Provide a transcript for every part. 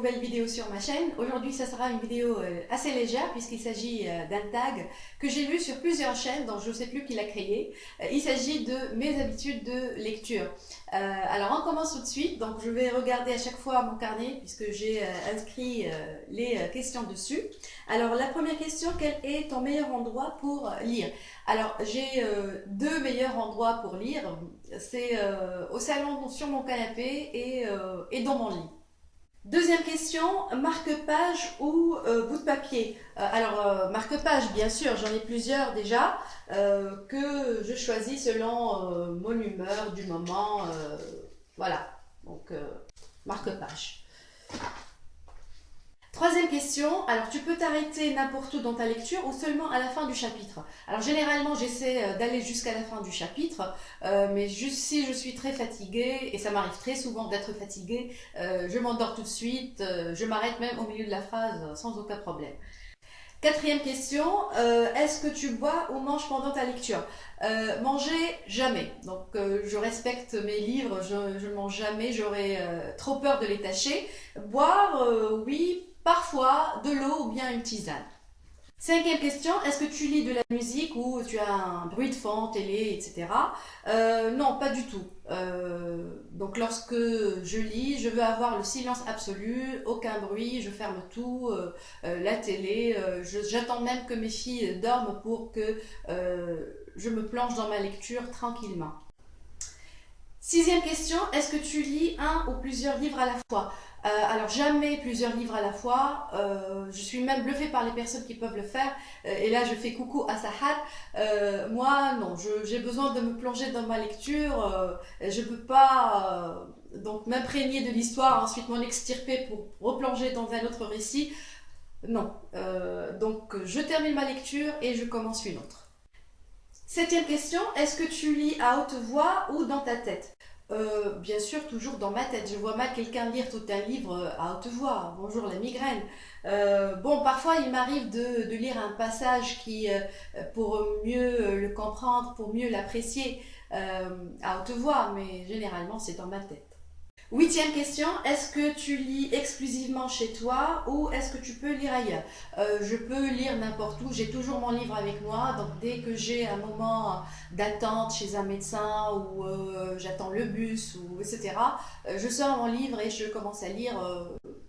nouvelle vidéo sur ma chaîne. Aujourd'hui, ça sera une vidéo assez légère puisqu'il s'agit d'un tag que j'ai vu sur plusieurs chaînes, dont je ne sais plus qui l'a créé. Il s'agit de mes habitudes de lecture. Alors, on commence tout de suite. Donc, je vais regarder à chaque fois mon carnet puisque j'ai inscrit les questions dessus. Alors, la première question, quel est ton meilleur endroit pour lire? Alors, j'ai deux meilleurs endroits pour lire. C'est au salon, sur mon canapé et dans mon lit. Deuxième question, marque-page ou bout de papier? Marque-page, bien sûr, j'en ai plusieurs déjà, que je choisis selon mon humeur du moment. Voilà, donc marque-page. Troisième question, alors tu peux t'arrêter n'importe où dans ta lecture ou seulement à la fin du chapitre. Alors généralement j'essaie d'aller jusqu'à la fin du chapitre, mais juste si je suis très fatiguée, et ça m'arrive très souvent d'être fatiguée, je m'endors tout de suite, je m'arrête même au milieu de la phrase sans aucun problème. Quatrième question, est-ce que tu bois ou manges pendant ta lecture? Manger, jamais. Donc je respecte mes livres, je ne mange jamais, j'aurais trop peur de les tâcher. Boire, oui, parfois de l'eau ou bien une tisane. Cinquième question, est-ce que tu lis de la musique ou tu as un bruit de fond, télé, etc. Non, pas du tout. Donc lorsque je lis, je veux avoir le silence absolu, aucun bruit, je ferme tout, la télé, j'attends même que mes filles dorment pour que je me plonge dans ma lecture tranquillement. Sixième question, est-ce que tu lis un ou plusieurs livres à la fois? Alors jamais plusieurs livres à la fois, je suis même bluffée par les personnes qui peuvent le faire, et là je fais coucou à Sahad. Moi non, j'ai besoin de me plonger dans ma lecture, je ne peux pas donc m'imprégner de l'histoire, ensuite m'en extirper pour replonger dans un autre récit, non. Donc je termine ma lecture et je commence une autre. Septième question, est-ce que tu lis à haute voix ou dans ta tête? Bien sûr, toujours dans ma tête. Je vois mal quelqu'un lire tout un livre à haute voix. Bonjour la migraine. Bon, parfois il m'arrive de lire un passage qui, pour mieux le comprendre, pour mieux l'apprécier à haute voix, mais généralement c'est dans ma tête. Huitième question, est-ce que tu lis exclusivement chez toi ou est-ce que tu peux lire ailleurs? Je peux lire n'importe où, j'ai toujours mon livre avec moi, donc dès que j'ai un moment d'attente chez un médecin ou j'attends le bus, ou etc., je sors mon livre et je commence à lire,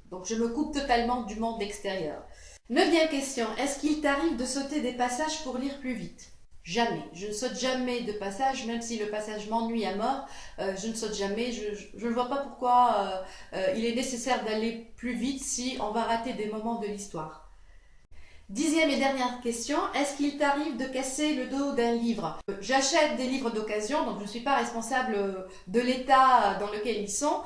donc je me coupe totalement du monde extérieur. Neuvième question, est-ce qu'il t'arrive de sauter des passages pour lire plus vite? Jamais. Je ne saute jamais de passage, même si le passage m'ennuie à mort, je ne saute jamais. Je ne vois pas pourquoi il est nécessaire d'aller plus vite si on va rater des moments de l'histoire. Dixième et dernière question, est-ce qu'il t'arrive de casser le dos d'un livre? J'achète des livres d'occasion, donc je ne suis pas responsable de l'état dans lequel ils sont.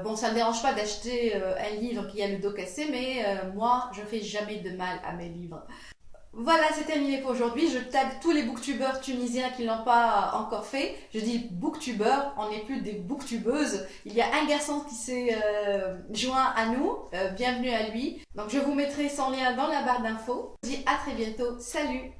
Bon, ça ne me dérange pas d'acheter un livre qui a le dos cassé, mais moi, je ne fais jamais de mal à mes livres. Voilà, c'est terminé pour aujourd'hui. Je tag tous les booktubeurs tunisiens qui ne l'ont pas encore fait. Je dis booktubeurs, on n'est plus des booktubeuses. Il y a un garçon qui s'est joint à nous. Bienvenue à lui. Donc je vous mettrai son lien dans la barre d'infos. Je vous dis à très bientôt. Salut!